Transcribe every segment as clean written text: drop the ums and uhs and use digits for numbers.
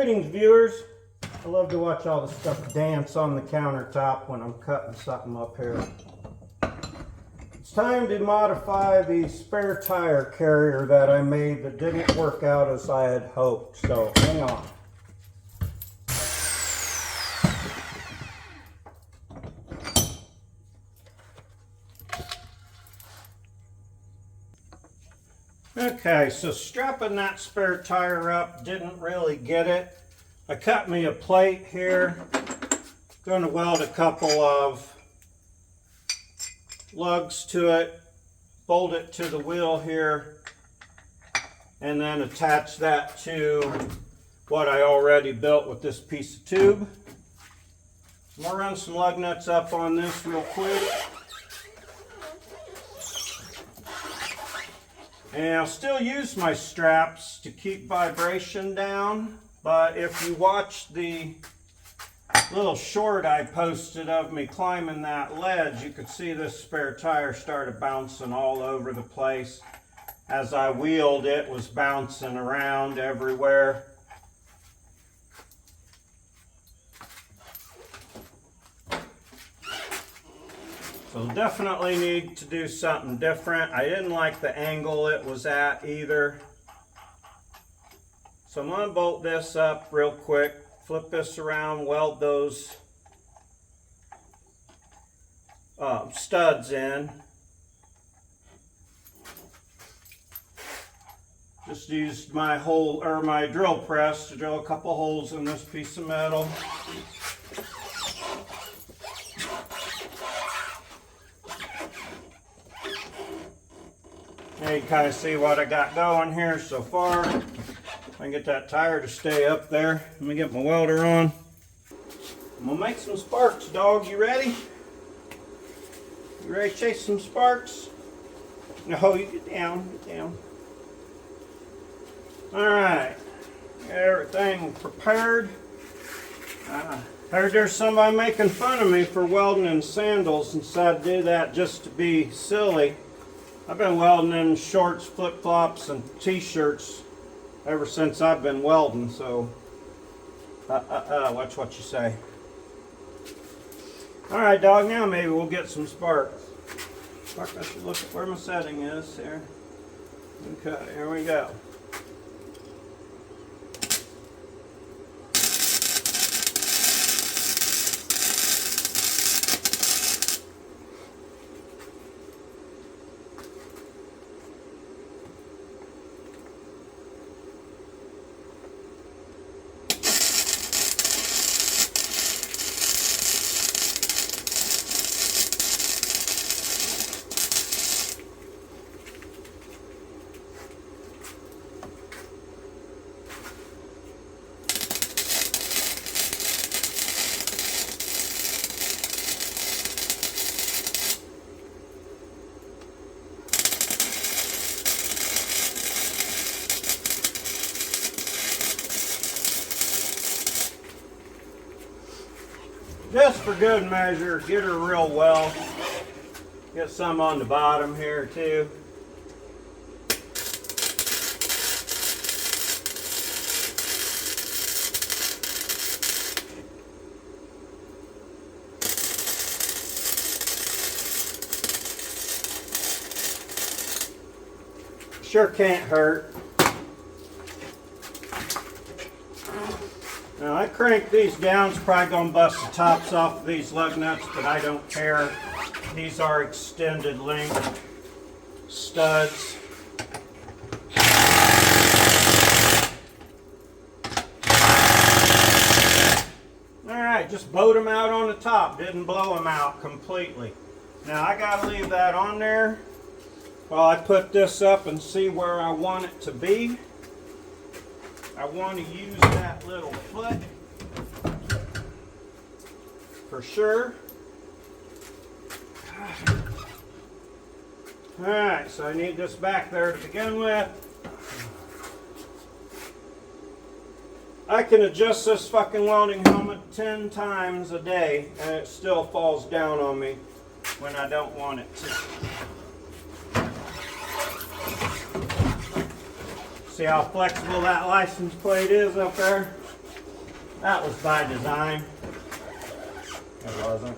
Greetings, viewers. I love to watch all the stuff dance on the countertop when I'm cutting something up here. It's time to modify the spare tire carrier that I made that didn't work out as I had hoped, so hang on. Okay, so strapping that spare tire up didn't really get it. I cut me a plate here. Going to weld a couple of lugs to it, bolt it to the wheel here, and then attach that to what I already built with this piece of tube. I'm going to run some lug nuts up on this real quick. And I'll still use my straps to keep vibration down, but if you watch the little short I posted of me climbing that ledge, you could see this spare tire started bouncing all over the place. As I wheeled, it was bouncing around everywhere. So definitely need to do something different. I didn't like the angle it was at either. So I'm going to bolt this up real quick, flip this around, weld those studs in. Just used my my drill press to drill a couple holes in this piece of metal. Now you can kind of see what I got going here so far. I can get that tire to stay up there. Let me get my welder on. I'm gonna make some sparks, dog. You ready? You ready to chase some sparks? No, you get down, get down. All right, got everything prepared. Heard there's somebody making fun of me for welding in sandals and so I'd do that just to be silly. I've been welding in shorts, flip-flops, and t-shirts ever since I've been welding, so watch what you say. Alright, dog, now maybe we'll get some sparks. Fuck, I should look at where my setting is here. Okay, here we go. Just for good measure, get her real well. Get some on the bottom here too. Sure can't hurt. Now I crank these down, it's probably going to bust the tops off of these lug nuts, but I don't care. These are extended length studs. Alright, just bowed them out on the top, didn't blow them out completely. Now I got to leave that on there while I put this up and see where I want it to be. I want to use that little foot for sure. Alright, so I need this back there to begin with. I can adjust this fucking welding helmet 10 times a day and it still falls down on me when I don't want it to. See how flexible that license plate is up there? That was by design. It wasn't.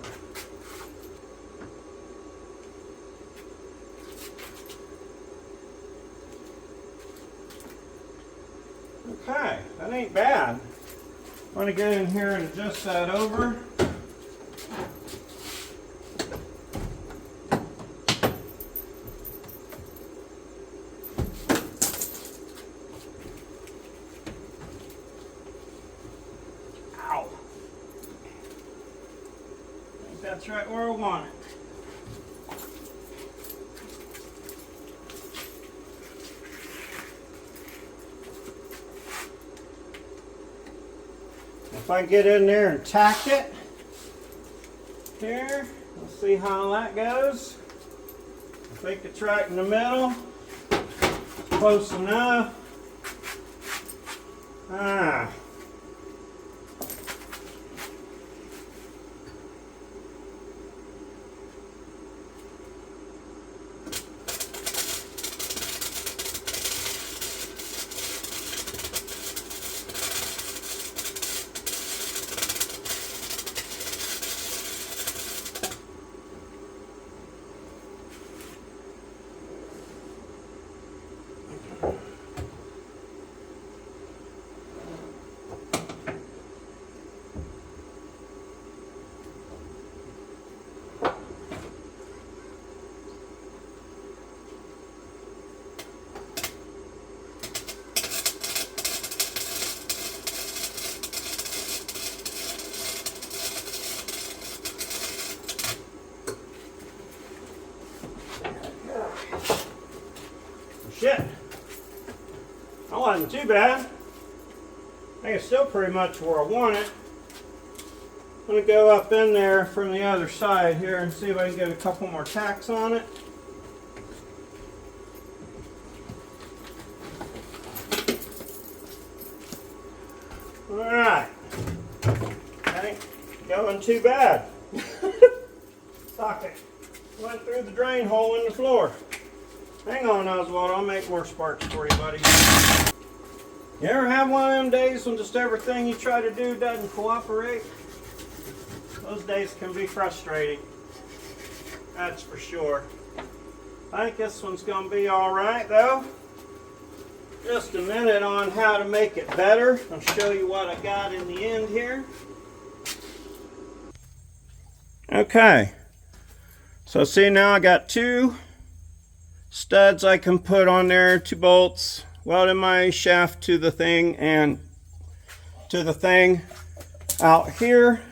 Okay, that ain't bad. I'm going to get in here and adjust that over. Ow. I think that's right where I want it. If I get in there and tack it here, we'll see how that goes. I think it's right in the middle. Close enough. Ah. Shit. That wasn't too bad. I think it's still pretty much where I want it. I'm going to go up in there from the other side here and see if I can get a couple more tacks on it. Alright. That ain't going too bad. Socket went through the drain hole in the floor. Hang on, Oswald, I'll make more sparks for you, buddy. You ever have one of them days when just everything you try to do doesn't cooperate? Those days can be frustrating. That's for sure. I think this one's going to be alright, though. Just a minute on how to make it better. I'll show you what I got in the end here. Okay. So see, now I got two studs I can put on there, 2 bolts, welding my shaft to the thing and to the thing out here.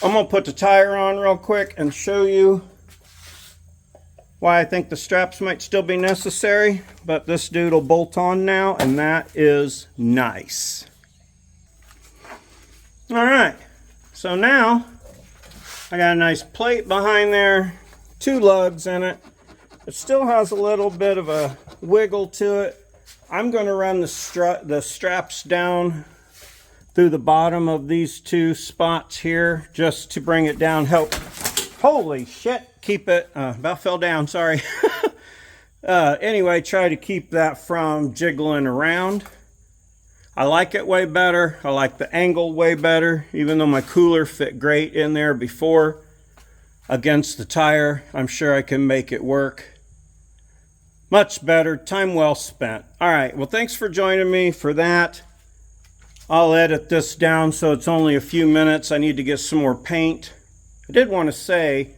I'm going to put the tire on real quick and show you why I think the straps might still be necessary, but this dude will bolt on now, and that is nice. Alright, so now I got a nice plate behind there, 2 lugs in it. It still has a little bit of a wiggle to it. I'm going to run the straps down through the bottom of these 2 spots here just to bring it down. Help. Holy shit. Keep it. About fell down. Sorry. Anyway, try to keep that from jiggling around. I like it way better. I like the angle way better. Even though my cooler fit great in there before against the tire, I'm sure I can make it work. Much better. Time well spent. Alright, well, thanks for joining me for that. I'll edit this down so it's only a few minutes. I need to get some more paint. I did want to say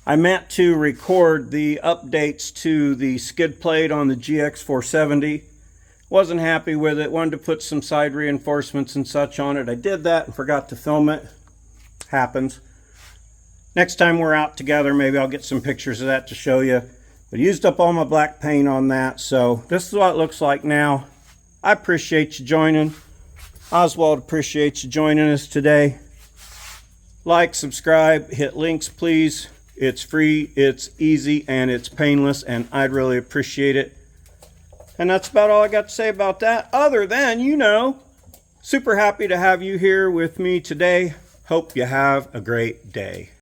I meant to record the updates to the skid plate on the GX470. Wasn't happy with it. Wanted to put some side reinforcements and such on it. I did that and forgot to film it. Happens. Next time we're out together, maybe I'll get some pictures of that to show you. But I used up all my black paint on that, so this is what it looks like now. I appreciate you joining. Oswald appreciates you joining us today. Like, subscribe, hit links, please. It's free, it's easy, and it's painless, and I'd really appreciate it. And that's about all I got to say about that, other than, you know, super happy to have you here with me today. Hope you have a great day.